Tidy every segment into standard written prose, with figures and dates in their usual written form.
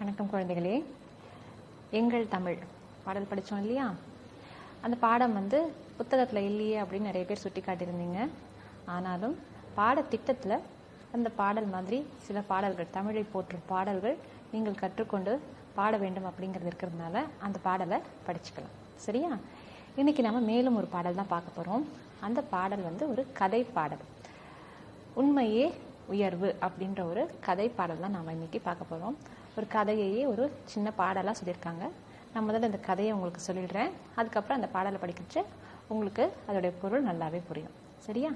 வணக்கம் குழந்தைகளே. எங்கள் தமிழ் பாடல் படித்தோம் இல்லையா? அந்த பாடம் புத்தகத்தில் இல்லையே அப்படின்னு நிறைய பேர் சுட்டி காட்டியிருந்தீங்க. ஆனாலும் பாடத்திட்டத்தில் அந்த பாடல் மாதிரி சில பாடல்கள், தமிழை போற்றும் பாடல்கள் நீங்கள் கற்றுக்கொண்டு பாட வேண்டும் அப்படிங்கிறது இருக்கிறதுனால அந்த பாடலை படிச்சுக்கலாம். சரியா? இன்றைக்கி நம்ம மேலும் ஒரு பாடல் தான் பார்க்க போகிறோம். அந்த பாடல் ஒரு கதை பாடல். உண்மையே உயர்வு அப்படின்ற ஒரு கதை பாடல் தான் நாம் இன்றைக்கி பார்க்க போகிறோம். ஒரு கதையையே ஒரு சின்ன பாடலாக சொல்லியிருக்காங்க. நான் முதல்ல இந்த கதையை உங்களுக்கு சொல்லிடுறேன். அதுக்கப்புறம் அந்த பாடலை படிக்கிச்சு உங்களுக்கு அதோடைய பொருள் நல்லாவே புரியும். சரியா?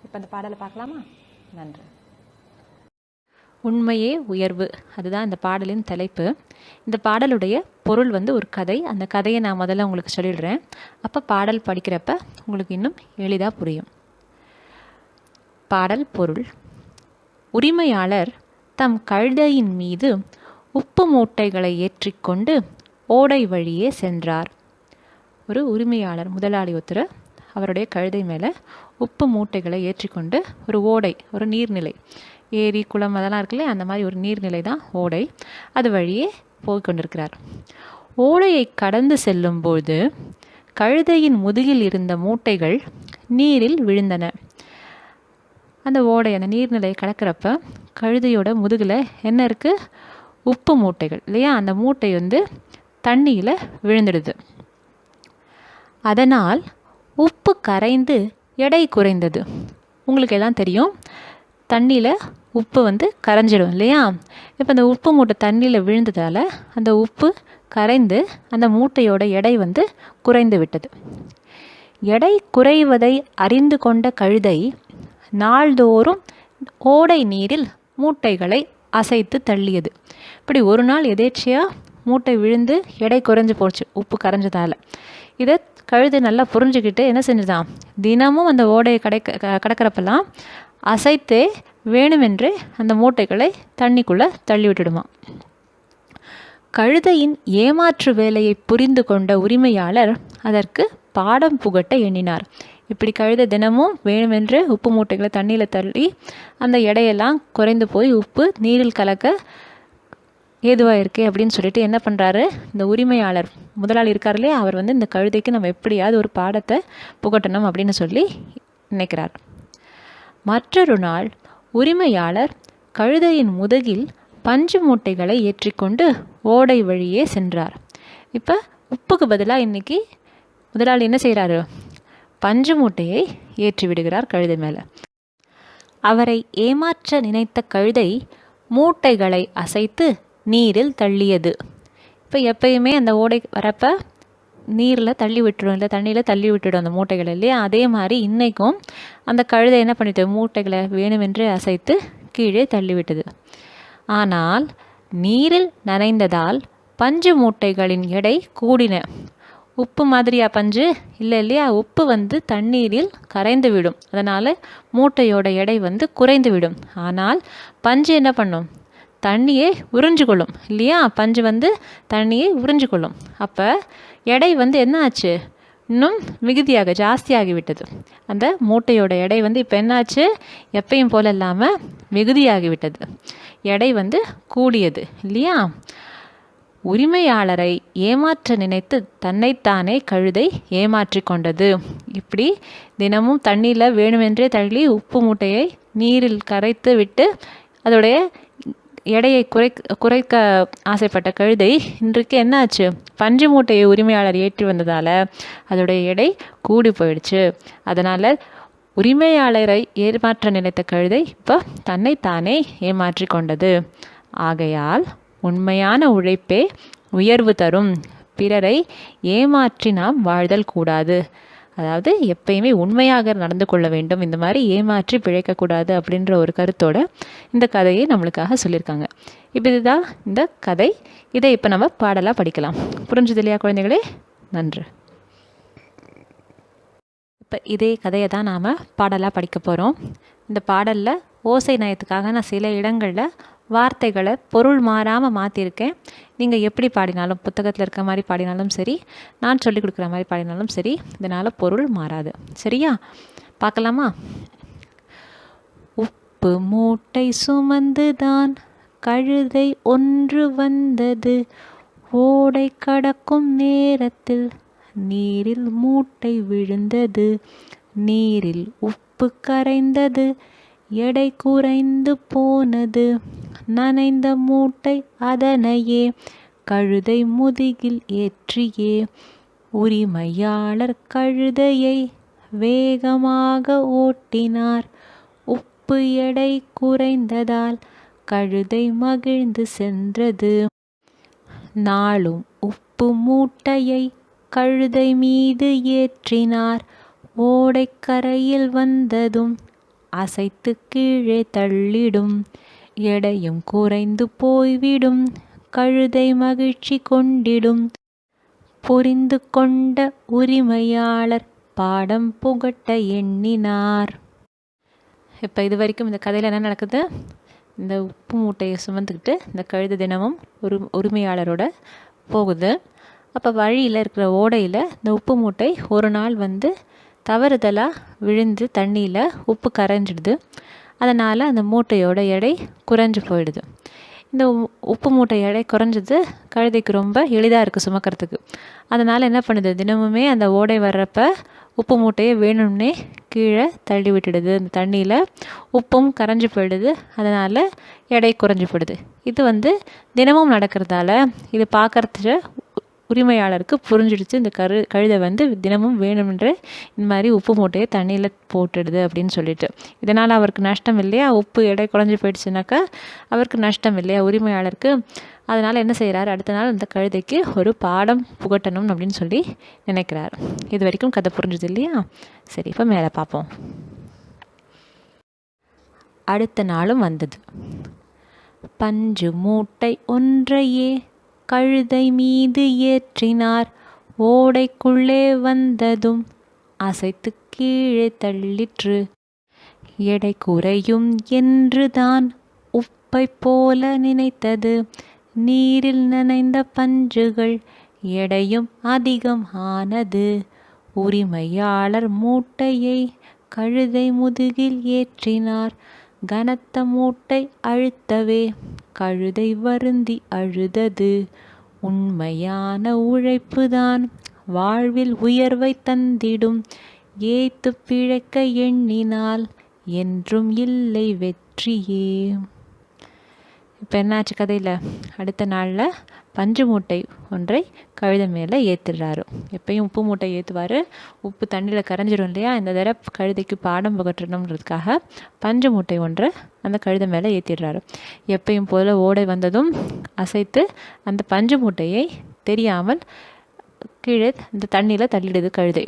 இப்போ அந்த பாடலை பார்க்கலாமா? நன்றி. உண்மையே உயர்வு, அதுதான் இந்த பாடலின் தலைப்பு. இந்த பாடலுடைய பொருள் ஒரு கதை. அந்த கதையை நான் முதல்ல உங்களுக்கு சொல்லிடுறேன். அப்போ பாடல் படிக்கிறப்ப உங்களுக்கு இன்னும் எளிதாக புரியும். பாடல் பொருள்: உரிமையாளர் தம் கழுதையின் மீது உப்பு மூட்டைகளை ஏற்றிக்கொண்டு ஓடை வழியே சென்றார். ஒரு உரிமையாளர், முதலாளி ஒருத்தர் அவருடைய கழுதை மேலே உப்பு மூட்டைகளை ஏற்றிக்கொண்டு ஒரு ஓடை, ஒரு நீர்நிலை, ஏரி குளம் அதெல்லாம் இருக்குல்லையே, அந்த மாதிரி ஒரு நீர்நிலை தான் ஓடை. அது வழியே போய்கொண்டிருக்கிறார். ஓடையை கடந்து செல்லும்போது கழுதையின் முதுகில் இருந்த மூட்டைகள் நீரில் விழுந்தன. அந்த ஓடை, அந்த நீர்நிலையை கடக்கிறப்ப கழுதையோட முதுகில் என்ன இருக்குது? உப்பு மூட்டைகள் இல்லையா? அந்த மூட்டை தண்ணியில் விழுந்துடுது. அதனால் உப்பு கரைந்து எடை குறைந்தது. உங்களுக்கு எல்லாம் தெரியும், தண்ணியில் உப்பு கரைஞ்சிடும் இல்லையா? இப்போ அந்த உப்பு மூட்டை தண்ணியில் விழுந்ததால் அந்த உப்பு கரைந்து அந்த மூட்டையோட எடை குறைந்து விட்டது. எடை குறைவதை அறிந்து கொண்ட கழுதை நாள்தோறும் ஓடை நீரில் மூட்டைகளை அசைத்து தள்ளியது. இப்படி ஒரு நாள் எதேச்சியாக மூட்டை விழுந்து எடை குறைஞ்சி போச்சு, உப்பு கரைஞ்சதால். இதை கழுதை நல்லா புரிஞ்சுக்கிட்டு என்ன செஞ்சுதான், தினமும் அந்த ஓடையை கடக்கிறப்பெல்லாம் அசைத்தே வேணுமென்றே அந்த மூட்டைகளை தண்ணிக்குள்ளே தள்ளி விட்டுடுமா. கழுதையின் ஏமாற்று வேலையை புரிந்து கொண்ட உரிமையாளர் அதற்கு பாடம் புகட்ட எண்ணினார். இப்படி கழுதை தினமும் வேணுமென்று உப்பு மூட்டைகளை தண்ணியில் தள்ளி அந்த எடையெல்லாம் குறைந்து போய் உப்பு நீரில் கலக்க ஏதுவாக இருக்கே அப்படின்னு சொல்லிட்டு என்ன பண்ணுறாரு, இந்த உரிமையாளர், முதலாளி இருக்கார் இல்லையா, அவர் இந்த கழுதைக்கு நம்ம எப்படியாவது ஒரு பாடத்தை புகட்டணும் அப்படின்னு சொல்லி நினைக்கிறார். மற்றொரு நாள் உரிமையாளர் கழுதையின் முதுகில் பஞ்சு மூட்டைகளை ஏற்றிக்கொண்டு ஓடை வழியே சென்றார். இப்போ உப்புக்கு பதிலாக இன்னைக்கு முதலாளி என்ன செய்கிறாரு? பஞ்சு மூட்டையை ஏற்றி விடுகிறார் கழுதை மேலே. அவரை ஏமாற்ற நினைத்த கழுதை மூட்டைகளை அசைத்து நீரில் தள்ளியது. இப்போ எப்பயுமே அந்த ஓடை வரப்போ நீரில் தள்ளி விட்டுடும், இல்லை தண்ணியில் தள்ளி விட்டுடும் அந்த மூட்டைகள் இல்லையா? அதே மாதிரி இன்றைக்கும் அந்த கழுதை என்ன பண்ணிட்டு மூட்டைகளை வேணுமென்று அசைத்து கீழே தள்ளிவிட்டது. ஆனால் நீரில் நனைந்ததால் பஞ்சு மூட்டைகளின் எடை கூடின. உப்பு மாதிரியா பஞ்சு? இல்லை இல்லையா? உப்பு தண்ணீரில் கரைந்து விடும். அதனால் மூட்டையோட எடை குறைந்து விடும். ஆனால் பஞ்சு என்ன பண்ணும்? தண்ணியை உறிஞ்சு கொள்ளும் இல்லையா? பஞ்சு தண்ணியை உறிஞ்சு கொள்ளும். அப்போ எடை என்ன ஆச்சு? இன்னும் மிகுதியாக, ஜாஸ்தியாகிவிட்டது. அந்த மூட்டையோட எடை இப்போ என்னாச்சு? எப்பயும் போல இல்லாமல் மிகுதியாகிவிட்டது. எடை கூடியது இல்லையா? உரிமையாளரை ஏமாற்ற நினைத்து தன்னைத்தானே கழுதை ஏமாற்றி கொண்டது. இப்படி தினமும் தண்ணியில் வேணுமென்றே தள்ளி உப்பு மூட்டையை நீரில் கரைத்து விட்டு அதோடைய எடையை குறைக்க ஆசைப்பட்ட கழுதை இன்றைக்கு என்ன ஆச்சு? பஞ்சு மூட்டையை உரிமையாளர் ஏற்றி வந்ததால் அதோடைய எடை கூடி போயிடுச்சு. அதனால் உரிமையாளரை ஏமாற்ற நினைத்த கழுதை இப்போ தன்னைத்தானே ஏமாற்றி கொண்டது. ஆகையால் உண்மையான உழைப்பே உயர்வு தரும். பிறரை ஏமாற்றி நாம் வாழ்தல் கூடாது. அதாவது எப்பயுமே உண்மையாக நடந்து கொள்ள வேண்டும், இந்த மாதிரி ஏமாற்றி பிழைக்கக்கூடாது அப்படின்ற ஒரு கருத்தோட இந்த கதையை நம்மளுக்காக சொல்லியிருக்காங்க. இப்போ இதுதான் இந்த கதை. இதை இப்போ நம்ம பாடலாக படிக்கலாம். புரிஞ்சுது இல்லையா குழந்தைகளே? நன்று. இப்போ இதே கதையை தான் நாம் பாடலாக படிக்க போகிறோம். இந்த பாடலில் ஓசை நயத்துக்காக நான் சில இடங்களில் வார்த்தைகளை பொருள் மாறாமல் மாற்றிருக்கேன். நீங்கள் எப்படி பாடினாலும், புத்தகத்தில் இருக்க மாதிரி பாடினாலும் சரி, நான் சொல்லிக் கொடுக்குற மாதிரி பாடினாலும் சரி, இதனால் பொருள் மாறாது. சரியா? பார்க்கலாமா? உப்பு மூட்டை சுமந்துதான் கழுதை ஒன்று வந்தது. ஓடை கடக்கும் நேரத்தில் நீரில் மூட்டை விழுந்தது. நீரில் உப்பு கரைந்தது. எடை குறைந்து போனது. நனைந்த மூட்டை அதனையே கழுதை முதுகில் ஏற்றியே. உரிமையாளர் கழுதையை வேகமாக ஓட்டினார். உப்பு எடை குறைந்ததால் கழுதை மகிழ்ந்து சென்றது. நாளும் உப்பு மூட்டையை கழுதை மீது ஏற்றினார். ஓடைக்கரையில் வந்ததும் அசைத்து கீழே தள்ளிடும். எடையும் குறைந்து போய்விடும். கழுதை மகிழ்ச்சி கொண்டிடும். புரிந்து கொண்ட உரிமையாளர் பாடம் புகட்ட எண்ணினார். இப்போ இது வரைக்கும் இந்த கதையில் என்ன நடக்குது? இந்த உப்பு மூட்டையை சுமந்துக்கிட்டு இந்த கழுதை தினமும் உரிமையாளரோட போகுது. அப்போ வழியில் இருக்கிற ஓடையில் இந்த உப்பு மூட்டை ஒரு நாள் தவறுதலாக விழுந்து தண்ணியில் உப்பு கரைஞ்சிடுது. அதனால் அந்த மூட்டையோட எடை குறைஞ்சி போயிடுது. இந்த உப்பு மூட்டை எடை குறைஞ்சது கழுதைக்கு ரொம்ப எளிதாக இருக்குது சுமக்கிறதுக்கு. அதனால் என்ன பண்ணுது, தினமுமே அந்த ஓடை வர்றப்ப உப்பு மூட்டையை வேணும்னே கீழே தள்ளி விட்டுடுது. அந்த தண்ணியில் உப்பும் கரைஞ்சி போயிடுது. அதனால் எடை குறைஞ்சி போயிடுது. இது தினமும் நடக்கிறதால இது பார்க்குறதுக்கு உரிமையாளருக்கு புரிஞ்சிடுச்சு. இந்த கழுதை தினமும் வேணுமென்று இந்த மாதிரி உப்பு மூட்டையை தண்ணியில் போட்டுடுது அப்படின்னு சொல்லிட்டு. இதனால் அவருக்கு நஷ்டம் இல்லையா? உப்பு எடை குறைஞ்சி போயிடுச்சுனாக்கா அவருக்கு நஷ்டம் இல்லையா உரிமையாளருக்கு? அதனால் என்ன செய்கிறார், அடுத்த நாள் இந்த கழுதைக்கு ஒரு பாடம் புகட்டணும் அப்படின்னு சொல்லி நினைக்கிறார். இது வரைக்கும் கதை புரிஞ்சுது இல்லையா? சரி, இப்போ மேலே பார்ப்போம். அடுத்த நாளும் வந்தது. பஞ்சு மூட்டை ஒன்றையே கழுதை மீது ஏற்றினார். ஓடைக்குள்ளே வந்ததும் அசைத்து கீழே தள்ளிற்று. எடை குறையும் என்றுதான் உப்பை போல நினைத்தது. நீரில் நனைந்த பஞ்சுகள் எடையும் அதிகம் ஆனது. உரிமையாளர் மூட்டையை கழுதை முதுகில் ஏற்றினார். கனத்த மூட்டை அழுத்தவே கழுதை வருந்தி அழுதது. உண்மையான உழைப்புதான் வாழ்வில் உயர்வை தந்திடும். ஏய்த்து பிழைக்க எண்ணினால் என்றும் இல்லை வெற்றியே. இப்போ என்னாச்சு கதையில்? அடுத்த நாளில் பஞ்சு மூட்டை ஒன்றை கழுதை மேலே ஏற்றுறாரு. எப்பயும் உப்பு மூட்டை ஏற்றுவார். உப்பு தண்ணியில் கரைஞ்சிடும் இல்லையா? இந்த தடவை கழுதைக்கு பாடம் புகட்டணுன்றதுக்காக பஞ்சு மூட்டை ஒன்றை அந்த கழுதை மேலே ஏற்றிடுறாரு. எப்பயும் போல் ஓடை வந்ததும் அசைத்து அந்த பஞ்சு மூட்டையை தெரியாமல் கீழே இந்த தண்ணியில் தள்ளிடுது கழுதை.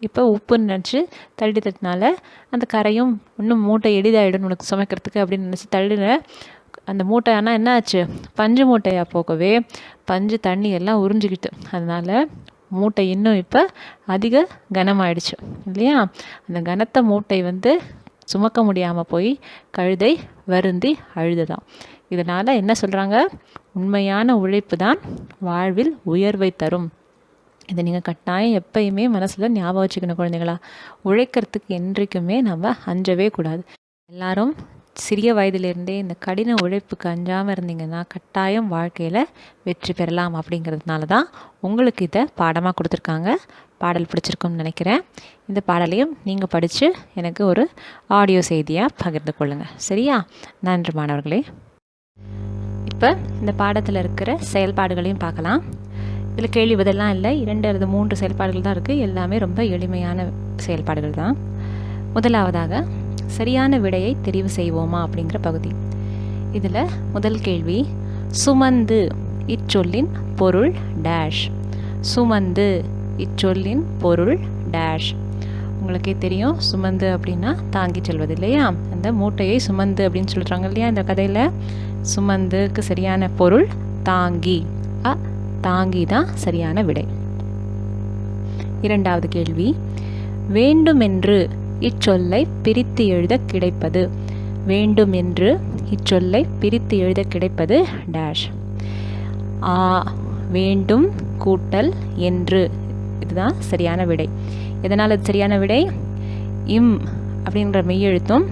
இப்போ உப்புன்னு நினச்சி தள்ளிட்டதுனால அந்த கரையும் இன்னும் மூட்டை எளிதாகிடும் உனக்கு சுமைக்கிறதுக்கு அப்படின்னு நினச்சி தள்ளின அந்த மூட்டை. ஆனால் என்ன ஆச்சு, பஞ்சு மூட்டையாக போகவே பஞ்சு தண்ணி எல்லாம் உறிஞ்சிக்கிட்டு, அதனால் மூட்டை இன்னும் இப்போ அதிக கனமாயிடுச்சு இல்லையா? அந்த கனத்த மூட்டை சுமக்க முடியாமல் போய் கழுதை வருந்தி அழுதுதான். இதனால் என்ன சொல்கிறாங்க, உண்மையான உழைப்பு தான் வாழ்வில் உயர்வை தரும். இதை நீங்கள் கட்டாயம் எப்பயுமே மனசில் ஞாபகம் வச்சுக்கணும் குழந்தைங்களா. உழைக்கிறதுக்கு என்றைக்குமே நம்ம அஞ்சவே கூடாது. எல்லாரும் சிறிய வயதிலிருந்தே இந்த கடின உழைப்புக்கு அஞ்சாமல் இருந்தீங்கன்னா கட்டாயம் வாழ்க்கையில் வெற்றி பெறலாம். அப்படிங்கிறதுனால தான் உங்களுக்கு இதை பாடமாக கொடுத்துருக்காங்க. பாடல் பிடிச்சிருக்கும்னு நினைக்கிறேன். இந்த பாடலையும் நீங்கள் படித்து எனக்கு ஒரு ஆடியோ செய்தியாக பகிர்ந்து கொள்ளுங்கள். சரியா? நன்றி மாணவர்களே. இப்போ இந்த பாடத்தில் இருக்கிற செயல்பாடுகளையும் பார்க்கலாம். இதில் கேள்வி பதிலாம் இல்லை, 2 அல்லது 3 செயல்பாடுகள் தான் இருக்குது. எல்லாமே ரொம்ப எளிமையான செயல்பாடுகள் தான். முதலாவதாக சரியான விடையை தெரிவு செய்வோமா அப்படிங்கிற பகுதி. இதில் முதல் கேள்வி, சுமந்து இச்சொல்லின் பொருள் டேஷ். சுமந்து இச்சொல்லின் பொருள் டேஷ். உங்களுக்கே தெரியும், சுமந்து அப்படின்னா தாங்கி செல்வது இல்லையா? அந்த மூட்டையை சுமந்து அப்படின்னு சொல்கிறாங்க இல்லையா இந்த கதையில். சுமந்துக்கு சரியான பொருள் தாங்கி. தாங்கி தான் சரியான விடை. இரண்டாவது கேள்வி, வேண்டுமென்று இச்சொல்லை பிரித்து எழுத கிடைப்பது. வேண்டும் என்று இச்சொல்லை பிரித்து எழுத கிடைப்பது டேஷ். வேண்டும் கூட்டல் என்று, இதுதான் சரியான விடை. எதனால் இது சரியான விடை? இம் அப்படிங்கிற மெய்யெழுத்தும்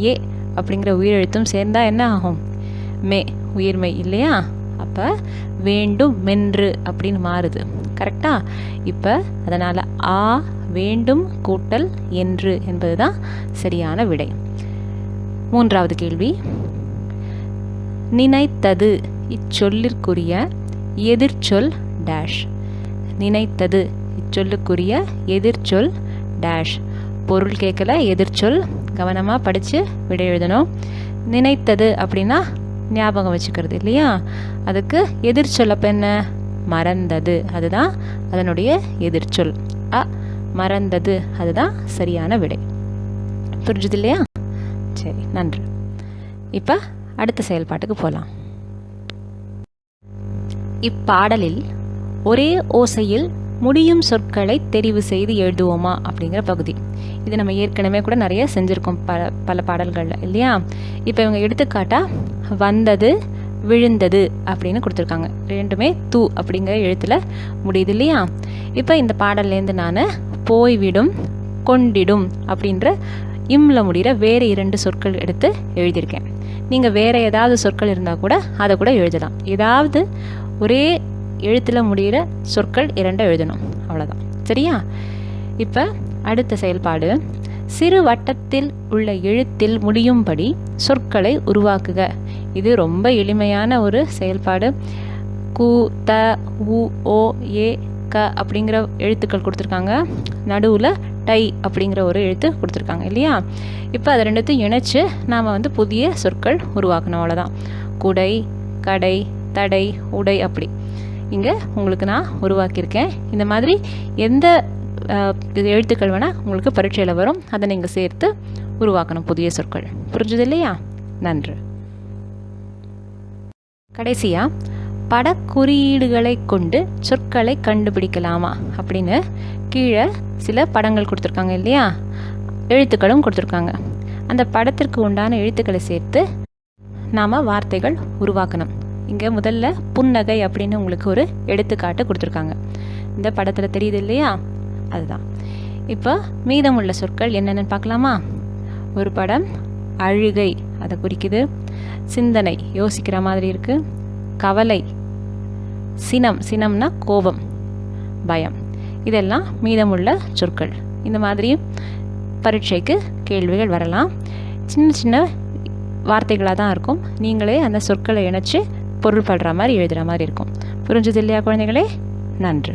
ஏ அப்படிங்கிற உயிரெழுத்தும் சேர்ந்தால் என்ன ஆகும்? மே உயிர்மெய் இல்லையா? அப்போ வேண்டும் மென்று அப்படின்னு மாறுது. கரெக்டா? இப்போ அதனால் ஆ வேண்டும் கூட்டல் என்று என்பது தான் சரியான விடை. 3வது கேள்வி, நினைத்தது இச்சொல்லிற்குரிய எதிர்ச்சொல் டேஷ். நினைத்தது இச்சொல்லுக்குரிய எதிர்ச்சொல் டேஷ். பொருள் கேட்கல, எதிர்ச்சொல். கவனமாக படித்து விடை எழுதணும். நினைத்தது அப்படின்னா ஞாபகம் வச்சுக்கிறது இல்லையா? அதுக்கு எதிர்ச்சொல் அப்போ என்ன? மறந்தது. அதுதான் அதனுடைய எதிர்ச்சொல். மறந்தது அதுதான் சரியான விடை. புரிஞ்சுது இல்லையா? சரி, நன்று. இப்போ அடுத்த செயல்பாட்டுக்கு போகலாம். இப்பாடலில் ஒரே ஓசையில் முடியும் சொற்களை தெரிவு செய்து எழுதுவோமா அப்படிங்கிற பகுதி. இது நம்ம ஏற்கனவே கூட நிறைய செஞ்சுருக்கோம் பல பாடல்களில் இல்லையா? இப்போ இவங்க எடுத்துக்காட்டா வந்தது விழுந்தது அப்படின்னு கொடுத்துருக்காங்க. ரெண்டுமே தூ அப்படிங்கிற எழுத்தில் முடியுது இல்லையா? இப்போ இந்த பாடல்லேருந்து நான் போய்விடும் கொண்டிடும் அப்படின்ற இம்ல முடிகிற வேறு 2 சொற்கள் எடுத்து எழுதியிருக்கேன். நீங்கள் வேறு ஏதாவது சொற்கள் இருந்தால் கூட அதை கூட எழுதலாம். ஏதாவது ஒரே எழுத்தில் முடிகிற சொற்கள் 2 எழுதணும், அவ்வளோதான். சரியா? இப்போ அடுத்த செயல்பாடு, சிறு வட்டத்தில் உள்ள எழுத்தில் முடியும்படி சொற்களை உருவாக்குக. இது ரொம்ப எளிமையான ஒரு செயல்பாடு. கு த உ ஓ ஏ க அப்படிங்கிற எழுத்துக்கள் கொடுத்துருக்காங்க. நடுவில் டை அப்படிங்கிற ஒரு எழுத்து கொடுத்துருக்காங்க இல்லையா? இப்போ அதை 2த்தையும் இணைச்சு நாம் புதிய சொற்கள் உருவாக்கணும், அவ்வளோதான். குடை, கடை, தடை, உடை அப்படி இங்கே உங்களுக்கு நான் உருவாக்கியிருக்கேன். இந்த மாதிரி எந்த எழுத்துக்கள் வேணால் உங்களுக்கு பரீட்சையில் வரும். அதை நீங்கள் சேர்த்து உருவாக்கணும் புதிய சொற்கள். புரிஞ்சுது இல்லையா? நன்று. கடைசியாக படக்குறியீடுகளை கொண்டு சொற்களை கண்டுபிடிக்கலாமா அப்படின்னு கீழே சில படங்கள் கொடுத்துருக்காங்க இல்லையா? எழுத்துக்களும் கொடுத்துருக்காங்க. அந்த படத்திற்கு உண்டான எழுத்துக்களை சேர்த்து நாம் வார்த்தைகள் உருவாக்கணும். இங்கே முதல்ல புன்னகை அப்படின்னு உங்களுக்கு ஒரு எடுத்துக்காட்டு கொடுத்துருக்காங்க. இந்த படத்தில் தெரியுது இல்லையா? அதுதான். இப்போ மீதமுள்ள சொற்கள் என்னென்னு பார்க்கலாமா? ஒரு படம் அழுகை, அதை குறிக்குது. சிந்தனை, யோசிக்கிற மாதிரி இருக்குது. கவலை, சினம், சினம்னா கோபம், பயம். இதெல்லாம் மீதமுள்ள சொற்கள். இந்த மாதிரி பரீட்சைக்கு கேள்விகள் வரலாம். சின்ன சின்ன வார்த்தைகளாக தான் இருக்கும். நீங்களே அந்த சொற்களை இணைச்சி பொருள்படுற மாதிரி எழுதுகிற மாதிரி இருக்கும். புரிஞ்சது இல்லையா குழந்தைகளே? நன்று.